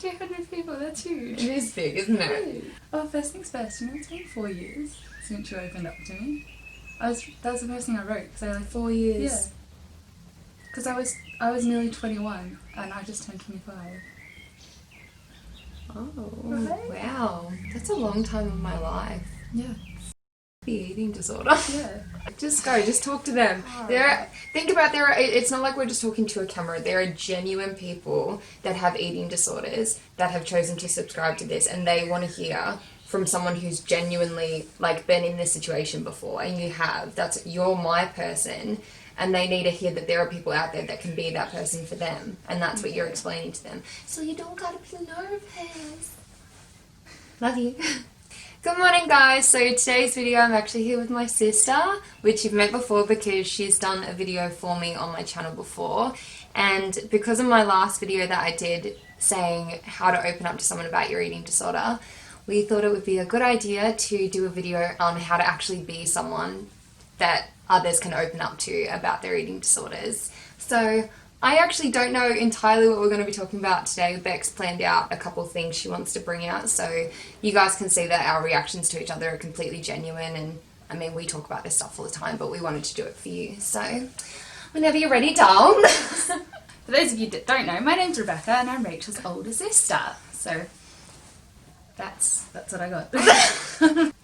200 people, that's huge. It is big, isn't it? Huge. Oh, first things first, you know, it's been 4 years since you opened up to me. That was the first thing I wrote, because I was like, 4 years. yeah. Because I was nearly 21, and I just turned 25. Oh, Right? wow. That's a long time of my life. Yeah. The eating disorder. Yeah. Just talk to them. It's not like we're just talking to a camera. There are genuine people that have eating disorders that have chosen to subscribe to this, and they want to hear from someone who's genuinely like been in this situation before, and you have. You're my person, and they need to hear that there are people out there that can be that person for them, and that's what you're explaining to them. So you don't gotta be nervous. Love you. Good morning, guys. So today's video, I'm actually here with my sister, which you've met before because she's done a video for me on my channel before. And because of my last video that I did saying how to open up to someone about your eating disorder, we thought it would be a good idea to do a video on how to actually be someone that others can open up to about their eating disorders. So I actually don't know entirely what we're going to be talking about today. Bex planned out a couple of things she wants to bring out, so you guys can see that our reactions to each other are completely genuine, and I mean, we talk about this stuff all the time, but we wanted to do it for you. So whenever you're ready, doll. For those of you that don't know, my name's Rebecca, and I'm Rachel's older sister. So that's what I got.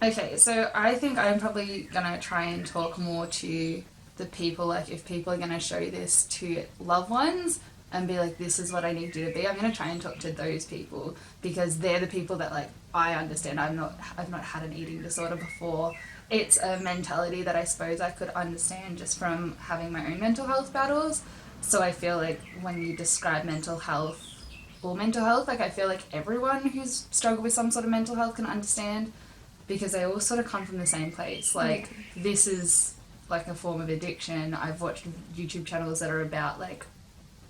Okay, so I think I'm probably going to try and talk more to the people, like if people are going to show this to loved ones and be like, this is what I need you to be, I'm going to try and talk to those people because they're the people that like I understand. I've not had an eating disorder before. It's a mentality that I suppose I could understand just from having my own mental health battles. So I feel like when you describe mental health, like I feel like everyone who's struggled with some sort of mental health can understand because they all sort of come from the same place. Like this is like a form of addiction. I've watched YouTube channels that are about like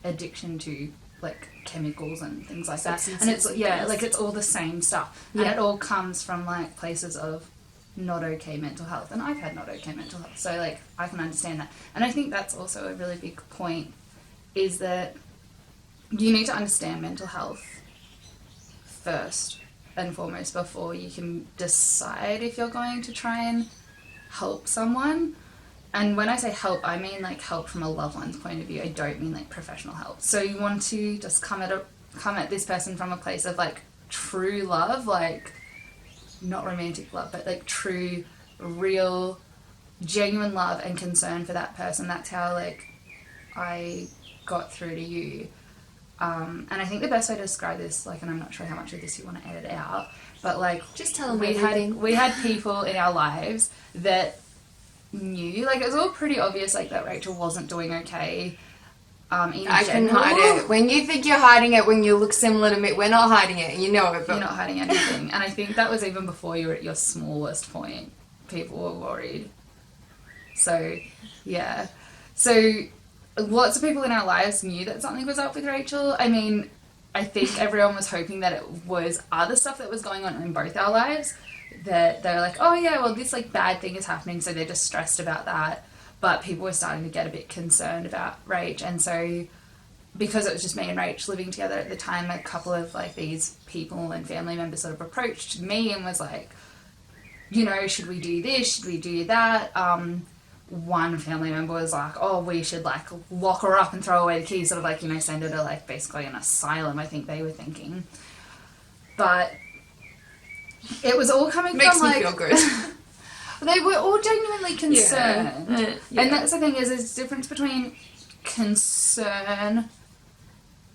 addiction to like chemicals and things like that, and it's like it's all the same stuff, and it all comes from like places of not okay mental health, and I've had not okay mental health, so like I can understand that. And I think that's also a really big point, is that you need to understand mental health first and foremost before you can decide if you're going to try and help someone. And when I say help, I mean like help from a loved one's point of view. I don't mean like professional help. So you want to just come at this person from a place of like true love, like not romantic love, but like true, real, genuine love and concern for that person. That's how like I got through to you. And I think the best way to describe this, like, and I'm not sure how much of this you want to edit out, but like just tell them we had people in our lives that knew, like it was all pretty obvious, like that Rachel wasn't doing okay. I can hide it. When you think you're hiding it, when you look similar to me, we're not hiding it. You know it, but you're not hiding anything. And I think that was even before you were at your smallest point. People were worried. So yeah, so lots of people in our lives knew that something was up with Rachel. I mean, I think everyone was hoping that it was other stuff that was going on in both our lives, that they're like, oh yeah, well this like bad thing is happening, so they're just stressed about that. But people were starting to get a bit concerned about Rach, and so because it was just me and Rach living together at the time, a couple of like these people and family members sort of approached me and was like, you know, should we do this, should we do that? One family member was like, oh, we should like lock her up and throw away the keys, sort of like, you know, send her to like basically an asylum, I think they were thinking. But it was all coming Makes from me like feel good. they were all genuinely concerned. Yeah. And that's the thing, is there's a difference between concern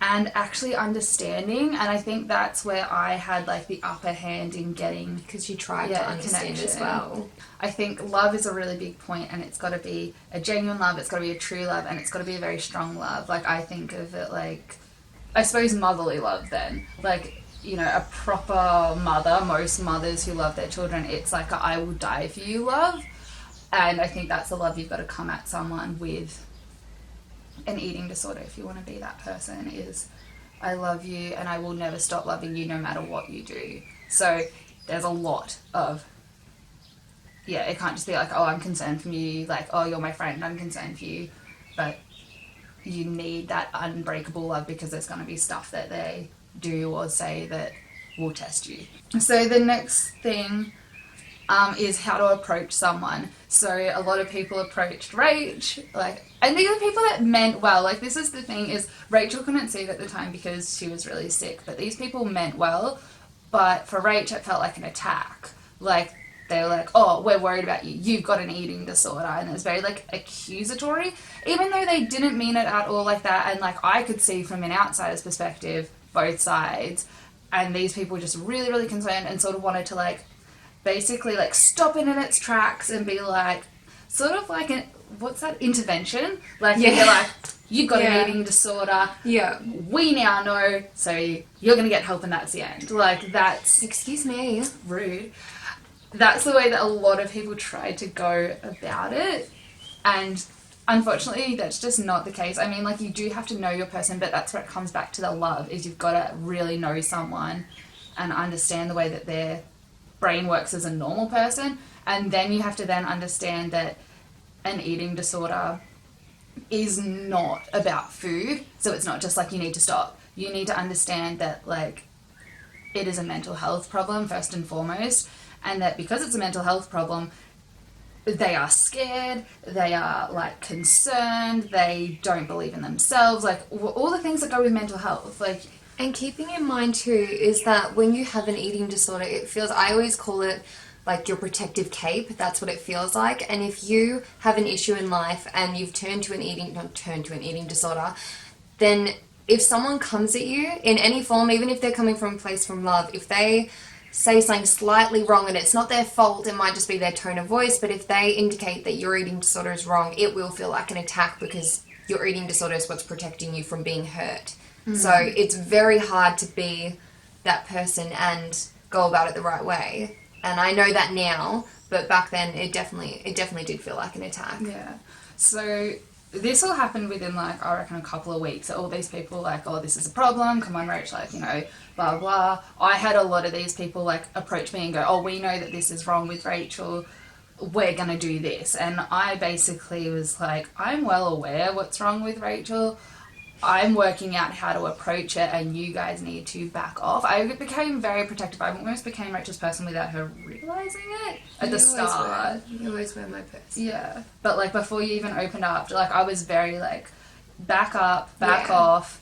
and actually understanding, and I think that's where I had like the upper hand in getting, because you tried to understand connection as well. I think love is a really big point, and it's got to be a genuine love, it's got to be a true love, and it's got to be a very strong love. Like I think of it like, I suppose motherly love then, like, you know, a proper mother, most mothers who love their children, it's like a I will die for you love. And I think that's the love you've got to come at someone with an eating disorder, if you want to be that person, is I love you and I will never stop loving you no matter what you do. So there's a lot of, it can't just be like, oh, I'm concerned for you, like, oh, you're my friend, I'm concerned for you. But you need that unbreakable love, because there's going to be stuff that they do or say that will test you. So the next thing is how to approach someone. So a lot of people approached Rach, and these are people that meant well. Like, this is the thing, is Rachel couldn't see it at the time because she was really sick, but these people meant well. But for Rach, it felt like an attack. Like, they were like, oh, we're worried about you. You've got an eating disorder. And it was very, like, accusatory, even though they didn't mean it at all like that. And, like, I could see from an outsider's perspective both sides. And these people were just really, really concerned and sort of wanted to, like, basically, like, stop it in its tracks and be like, sort of like what's that, intervention? Like, you're like, you've got an eating disorder. Yeah. We now know, so you're going to get help and that's the end. Like, that's... Excuse me. Rude. That's the way that a lot of people tried to go about it. And unfortunately, that's just not the case. I mean, like, you do have to know your person, but that's where it comes back to the love, is you've got to really know someone and understand the way that their brain works as a normal person. And then you have to then understand that an eating disorder is not about food. So it's not just like you need to stop. You need to understand that, like, it is a mental health problem first and foremost, and that because it's a mental health problem, they are scared, they are, like, concerned, they don't believe in themselves, like, all the things that go with mental health. Like, and keeping in mind too is that when you have an eating disorder, it feels, I always call it like your protective cape. That's what it feels like. And if you have an issue in life and you've turned to an eating disorder, then if someone comes at you in any form, even if they're coming from a place from love, if they say something slightly wrong and it's not their fault, it might just be their tone of voice, but if they indicate that your eating disorder is wrong, it will feel like an attack, because your eating disorder is what's protecting you from being hurt. So it's very hard to be that person and go about it the right way. And I know that now, but back then it definitely did feel like an attack. Yeah. So this all happened within, like, I reckon a couple of weeks. All these people, like, oh, this is a problem, come on, Rach, like, you know, blah, blah. I had a lot of these people, like, approach me and go, oh, we know that this is wrong with Rachel, we're going to do this. And I basically was like, I'm well aware what's wrong with Rachel. I'm working out how to approach it, and you guys need to back off. I became very protective. I almost became Rachel's person without her realising it at the start. You always wear my purse. Yeah. But, like, before you even opened up, like, I was very, like, back up, back off.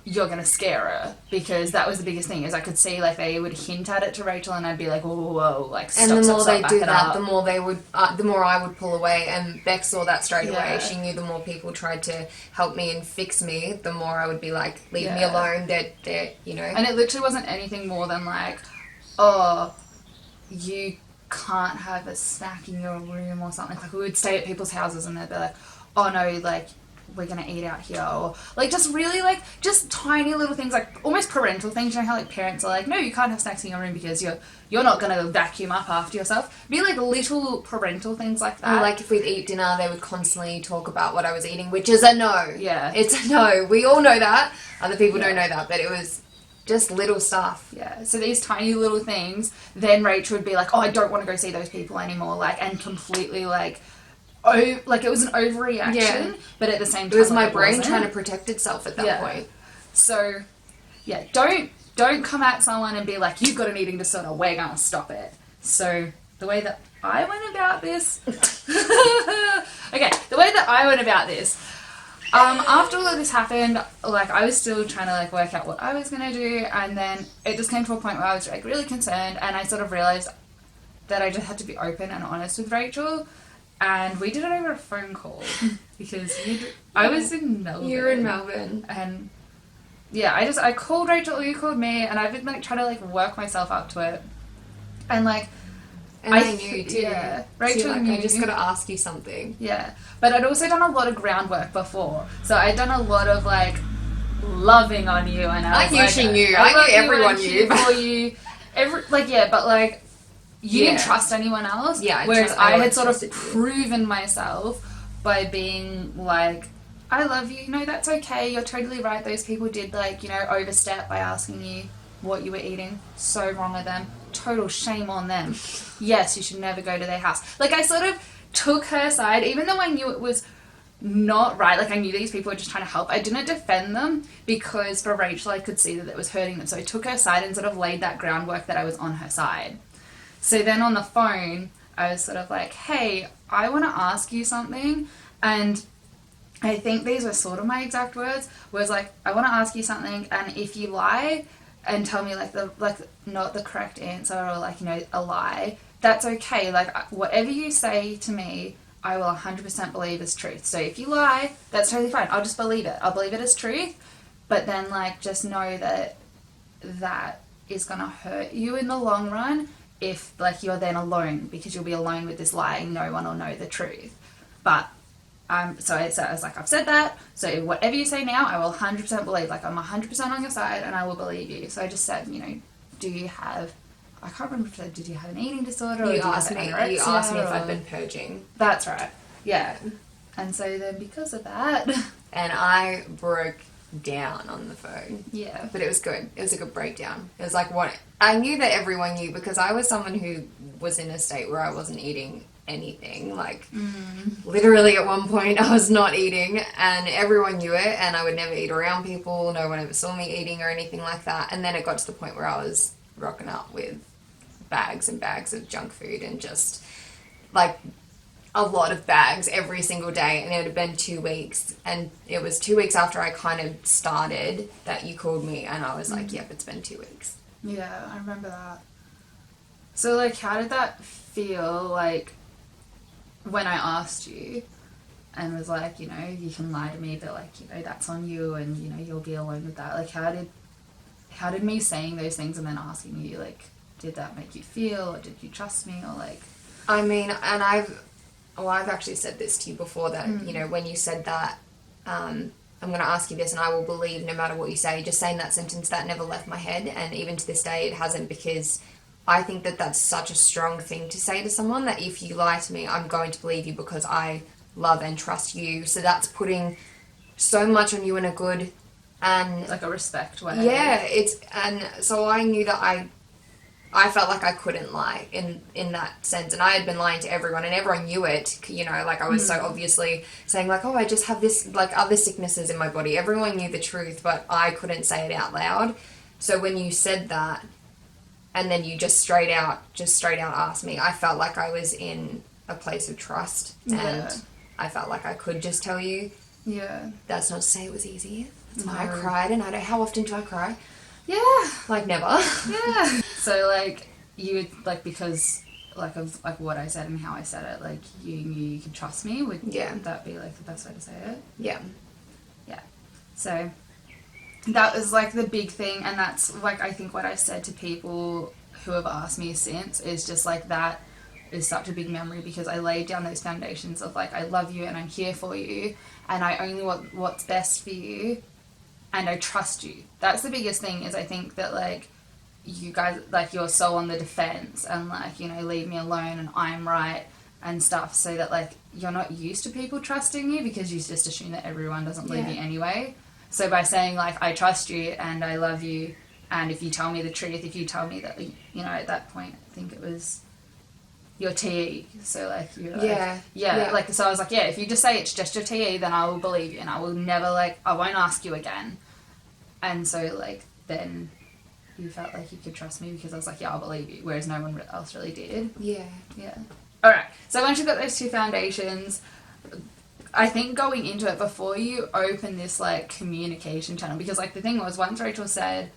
You're going to scare her, because that was the biggest thing, is I could see, like, they would hint at it to Rachel and I'd be like, whoa, whoa, whoa, like, stop, and the more stop, they do that, the more I would pull away, and Beck saw that straight away. She knew the more people tried to help me and fix me, the more I would be like, leave me alone, they're, you know. And it literally wasn't anything more than like, oh, you can't have a snack in your room or something. Like, we would stay at people's houses and they'd be like, oh no, like, we're gonna eat out here, or like, just really, like, just tiny little things, like almost parental things. You know how, like, parents are like, no, you can't have snacks in your room because you're not gonna vacuum up after yourself. Be like little parental things like that. Or like, if we'd eat dinner, they would constantly talk about what I was eating, which is a no. Yeah, it's a no. We all know that. Other people don't know that, but it was just little stuff. Yeah, so these tiny little things, then Rachel would be like, oh, I don't want to go see those people anymore, like, and completely, like, like, it was an overreaction, but at the same time, it was my brain trying to protect itself at that point. So, yeah, don't come at someone and be like, you've got an eating disorder, we're gonna stop it. So, the way that I went about this... after all of this happened, like, I was still trying to, like, work out what I was gonna do, and then it just came to a point where I was, like, really concerned, and I sort of realised that I just had to be open and honest with Rachel. And we did it over a phone call, because I was in Melbourne. You were in Melbourne. And yeah, I called Rachel, or you called me, and I've been, like, trying to, like, work myself up to it. And, like, and I knew too. Yeah, Rachel, so, like, knew. I just got to ask you something. Yeah, but I'd also done a lot of groundwork before, so I'd done a lot of, like, loving on you, and I knew she knew. I knew everyone knew. For you, but like. You didn't trust anyone else. Yeah, whereas I had sort of proven myself by being like, I love you. No, that's okay. You're totally right. Those people did, like, you know, overstep by asking you what you were eating. So wrong of them. Total shame on them. Yes, you should never go to their house. Like, I sort of took her side, even though I knew it was not right. Like, I knew these people were just trying to help. I didn't defend them because for Rachel, I could see that it was hurting them. So I took her side and sort of laid that groundwork that I was on her side. So then on the phone, I was sort of like, hey, I want to ask you something. And I think these were sort of my exact words, was like, I want to ask you something, and if you lie and tell me like not the correct answer, or like, you know, a lie, that's okay. Like, whatever you say to me, I will 100% believe as truth. So if you lie, that's totally fine. I'll just believe it. I'll believe it as truth. But then, like, just know that that is going to hurt you in the long run if, like, you're then alone, because you'll be alone with this lie and no one will know the truth. But so I was like, I've said that, so whatever you say now, I will 100% believe. Like, I'm 100% on your side and I will believe you. So I just said, you know, do you have, I can't remember if I said, did you have an eating disorder? Or You asked me if I'd been purging. That's right, yeah. And so then because of that... And I broke down on the phone. Yeah. But it was good. It was a good breakdown. It was like what... I knew that everyone knew, because I was someone who was in a state where I wasn't eating anything. Like, literally at one point I was not eating, and everyone knew it, and I would never eat around people. No one ever saw me eating or anything like that. And then it got to the point where I was rocking up with bags and bags of junk food, and just like a lot of bags every single day. And it had been 2 weeks, and it was 2 weeks after I kind of started that you called me, and I was like, yep, it's been 2 weeks. Yeah, I remember that. So, like, how did that feel, like, when I asked you and was like, you know, you can lie to me, but, like, you know, that's on you, and, you know, you'll be alone with that. Like, how did me saying those things and then asking you, like, did that make you feel, or did you trust me, or, like... I mean, and I've actually said this to you before, that, you know, when you said that, I'm going to ask you this and I will believe no matter what you say, just saying that sentence, that never left my head, and even to this day it hasn't, because I think that that's such a strong thing to say to someone, that if you lie to me, I'm going to believe you because I love and trust you. So that's putting so much on you in a good and... like a respect way. Yeah, and so I knew that I felt like I couldn't lie in that sense, and I had been lying to everyone, and everyone knew it, you know, like I was so obviously saying like, oh, I just have this, like, other sicknesses in my body. Everyone knew the truth, but I couldn't say it out loud. So when you said that, and then you just straight out asked me, I felt like I was in a place of trust, and I felt like I could just tell you. Yeah. That's not to say it was easy. That's why I cried, and I don't, how often do I cry? Yeah. Like, never. Yeah. So, like, you would, like, because, like, of, like, what I said and how I said it, like, you knew you could trust me, would that be, like, the best way to say it? Yeah. Yeah. So, that was, like, the big thing, and that's, like, I think what I said to people who have asked me since is just, like, that is such a big memory, because I laid down those foundations of, like, I love you and I'm here for you, and I only want what's best for you, and I trust you. That's the biggest thing, is I think that, like, you guys, like, you're so on the defense and, like, you know, leave me alone and I'm right and stuff, so that, like, you're not used to people trusting you, because you just assume that everyone doesn't believe you anyway. So by saying, like, I trust you and I love you, and if you tell me the truth, if you tell me that, you know, at that point, I think it was your TE, so, like, you're like, like, so I was like, if you just say it's just your TE, then I will believe you, and I will never, like, I won't ask you again. And so, like, then you felt like you could trust me, because I was like, I'll believe you, whereas no one else really did. Yeah. Alright, so once you've got those two foundations, I think going into it, before you open this, like, communication channel, because, like, the thing was, once Rachel said,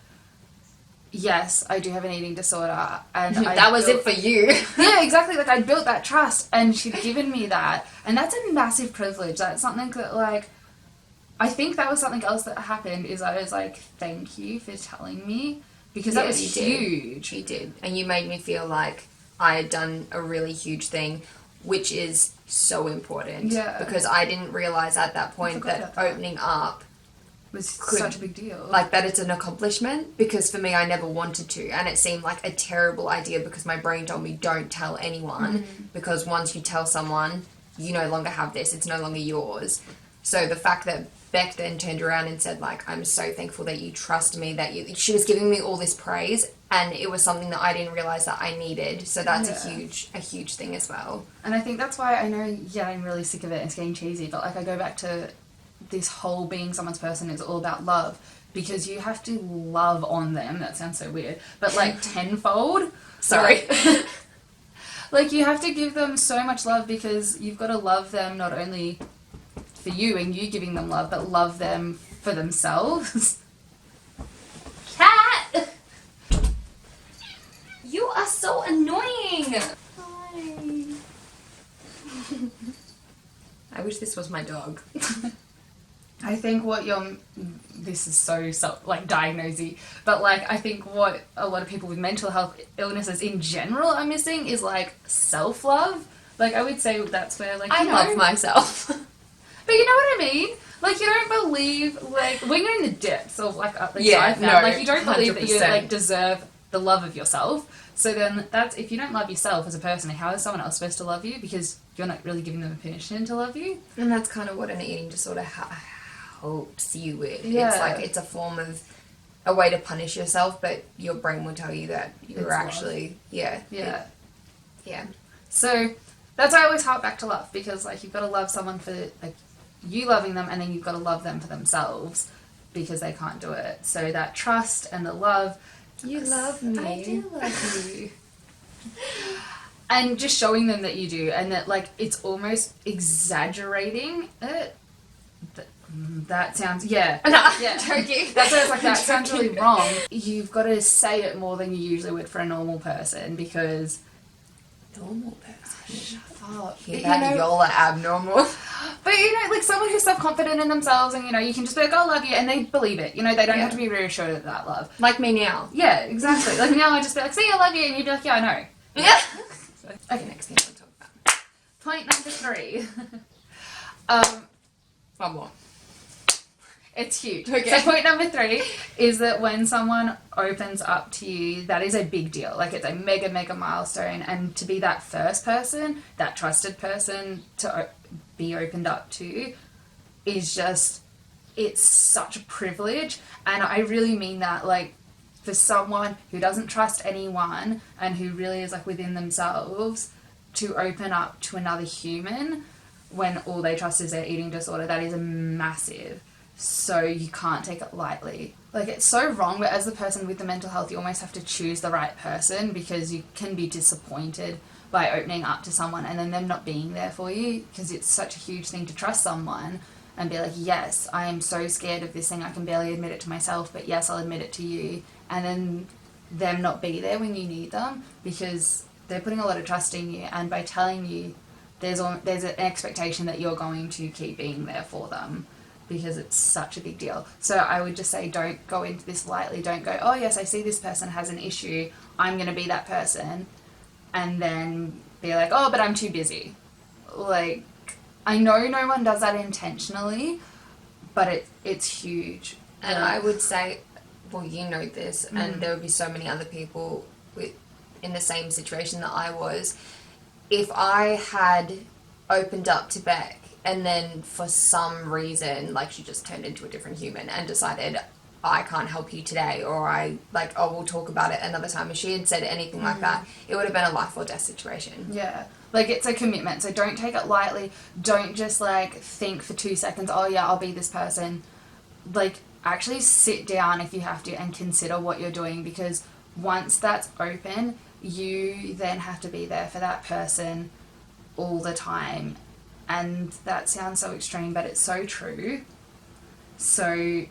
yes, I do have an eating disorder, and that was it for you. Yeah, exactly. Like, I built that trust, and she'd given me that, and that's a massive privilege. That's something that, like, I think that was something else that happened, is I was like, thank you for telling me, because that was huge. You did, and you made me feel like I had done a really huge thing, which is so important. Yeah. Because I didn't realise at that point that opening up was such a big deal. Like, that it's an accomplishment, because for me, I never wanted to, and it seemed like a terrible idea, because my brain told me, don't tell anyone, because once you tell someone, you no longer have this, it's no longer yours. So the fact that Beck then turned around and said, like, I'm so thankful that you trust me, that you... She was giving me all this praise, and it was something that I didn't realise that I needed. So that's a huge thing as well. And I think that's why I know, yeah, I'm really sick of it and it's getting cheesy, but, like, I go back to this whole being someone's person is all about love, because you have to love on them. That sounds so weird. But, like, tenfold. Sorry. Like, you have to give them so much love because you've got to love them not only for you and you giving them love, but love them for themselves. Cat! You are so annoying! Hi. I wish this was my dog. I think what this is so like diagnosy, but like I think what a lot of people with mental health illnesses in general are missing is like self-love. Like I would say that's where like I love myself. But you know what I mean? Like you don't believe like when you're in the depths of like yeah, no, like you don't believe 100%. That you like deserve the love of yourself. So then that's if you don't love yourself as a person, how is someone else supposed to love you? Because you're not really giving them permission to love you. And that's kind of what an eating disorder helps you with. Yeah. It's like it's a form of a way to punish yourself, but your brain will tell you that you're it's actually love. yeah. So that's why I always harp back to love, because like you've got to love someone for like you loving them, and then you've got to love them for themselves because they can't do it. So that trust and the love. You love me. I do love you. And just showing them that you do, and that like it's almost exaggerating it. That sounds yeah. Joking. That's why it's like that sounds really wrong. You've got to say it more than you usually would for a normal person, because normal person. Shut up. Hear that? Y'all are abnormal. But you know, like someone who's self-confident in themselves, and you know, you can just be like, "I love you," and they believe it. You know, they don't have to be reassured of that love. Like me now. Yeah, exactly. Like now, I just be like, "See, I love you," and you'd be like, "Yeah, I know." Yeah. Okay, next thing I'll talk about. Point number 3. One more. It's huge. Okay. So point number 3 is that when someone opens up to you, that is a big deal. Like it's a mega, mega milestone. And to be that first person, that trusted person to be opened up to is just, it's such a privilege. And I really mean that, like, for someone who doesn't trust anyone and who really is like within themselves to open up to another human when all they trust is their eating disorder, that is a massive. So you can't take it lightly. Like it's so wrong, but as the person with the mental health, you almost have to choose the right person, because you can be disappointed by opening up to someone and then them not being there for you, because it's such a huge thing to trust someone and be like, yes, I am so scared of this thing, I can barely admit it to myself, but yes, I'll admit it to you, and then them not be there when you need them, because they're putting a lot of trust in you, and by telling you, there's an expectation that you're going to keep being there for them, because it's such a big deal. So I would just say, don't go into this lightly. Don't go, oh yes, I see this person has an issue, I'm going to be that person, and then be like, oh, but I'm too busy. Like, I know no one does that intentionally, but it's huge. And I would say, well, you know this, and there would be so many other people in the same situation that I was. If I had opened up to Beck, and then for some reason, like, she just turned into a different human and decided, I can't help you today, or we'll talk about it another time. If she had said anything like that, it would have been a life or death situation. Yeah. Like, it's a commitment, so don't take it lightly. Don't just, like, think for 2 seconds, oh yeah, I'll be this person. Like, actually sit down if you have to and consider what you're doing, because once that's open, you then have to be there for that person all the time. And that sounds so extreme, but it's so true. So,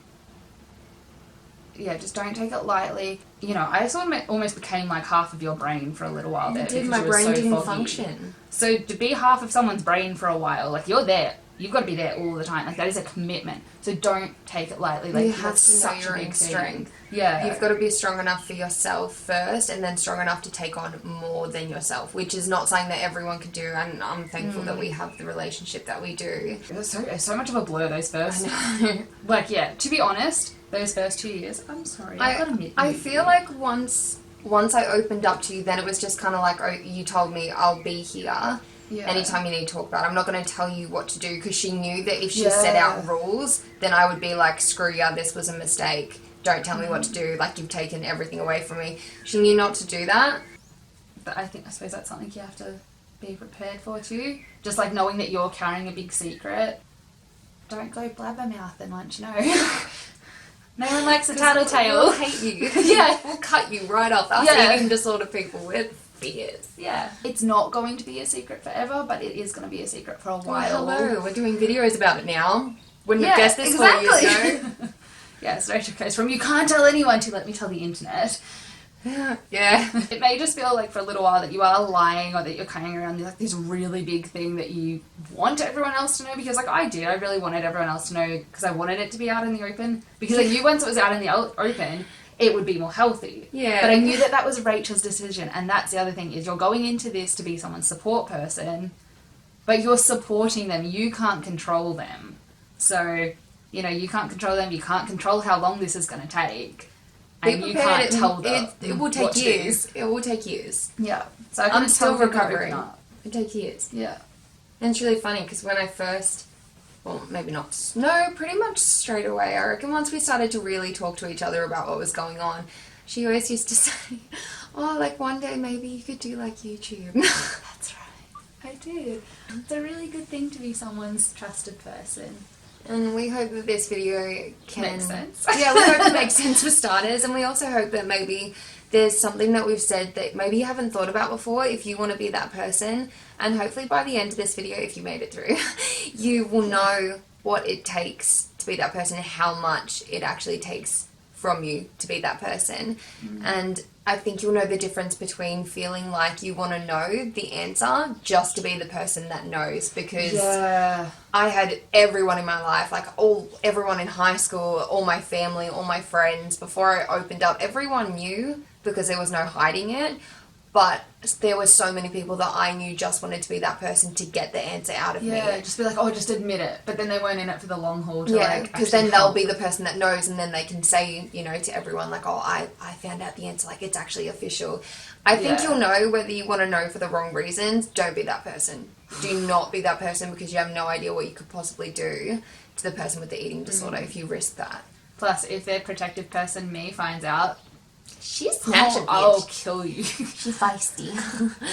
yeah, just don't take it lightly. You know, I sort of almost became like half of your brain for a little while there. My brain didn't function. So to be half of someone's brain for a while, like, you're there. You've got to be there all the time. Like, that is a commitment. So don't take it lightly. Like, you have that's to know such your a big own thing. strength. Yeah. You've got to be strong enough for yourself first, and then strong enough to take on more than yourself, which is not something that everyone can do, and I'm thankful that we have the relationship that we do. It's so much of a blur, those first. Like, yeah, to be honest, those first 2 years, I'm sorry. I feel like once I opened up to you, then it was just kind of like, oh, you told me I'll be here. Yeah. anytime you need to talk about it. I'm not going to tell you what to do, because she knew that if she set out rules, then I would be like, screw ya, this was a mistake. Don't tell me what to do. Like, you've taken everything away from me. She knew not to do that. But I suppose that's something you have to be prepared for too. Just like knowing that you're carrying a big secret. Don't go blabbermouthing once, no. No one likes a tattletale. We'll hate you. Yeah. We'll cut you right off. Us eating disorder people with fierce. Yeah. It's not going to be a secret forever, but it is going to be a secret for a while. Oh, hello. We're doing videos about it now. Wouldn't have guessed this 4 years ago. Yeah, Rachel goes from you can't tell anyone to let me tell the internet. Yeah. It may just feel like for a little while that you are lying, or that you're carrying around like this really big thing that you want everyone else to know, because like I did, I really wanted everyone else to know, because I wanted it to be out in the open, because I knew once it was out in the open it would be more healthy. Yeah. But I knew that that was Rachel's decision, and that's the other thing, is you're going into this to be someone's support person, but you're supporting them, you can't control them. So, you know, you can't control them, you can't control how long this is going to take. And you can't tell them. It will take years. It will take years. Yeah. So I'm still recovering. Up. It takes years. Yeah. And it's really funny, because when I first, well, maybe not, no, pretty much straight away, I reckon once we started to really talk to each other about what was going on, she always used to say, oh, like one day maybe you could do like YouTube. That's right. I did. It's a really good thing to be someone's trusted person. And we hope that this video can make sense. Yeah, we hope it makes sense for starters, and we also hope that maybe there's something that we've said that maybe you haven't thought about before if you want to be that person. And hopefully by the end of this video, if you made it through, you will know what it takes to be that person and how much it actually takes from you to be that person. And I think you'll know the difference between feeling like you want to know the answer just to be the person that knows, because I had everyone in my life, like everyone in high school, all my family, all my friends, before I opened up, everyone knew because there was no hiding it. But there were so many people that I knew just wanted to be that person to get the answer out of me. Yeah, just be like, oh, just admit it. But then they weren't in it for the long haul to because then they'll be the person that knows, and then they can say, you know, to everyone, like, oh, I found out the answer, like, it's actually official. I think you'll know whether you want to know for the wrong reasons. Don't be that person. Do not be that person, because you have no idea what you could possibly do to the person with the eating disorder if you risk that. Plus, if their protective person, me, finds out, she's snatching I'll kill you. She's feisty.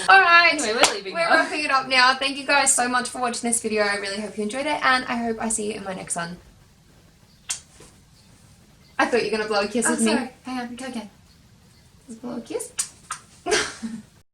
Alright, anyway, we're leaving We're wrapping it up now. Thank you guys so much for watching this video. I really hope you enjoyed it, and I hope I see you in my next one. I thought you were going to blow a kiss with me. Sorry. Hang on, go again. Blow a kiss?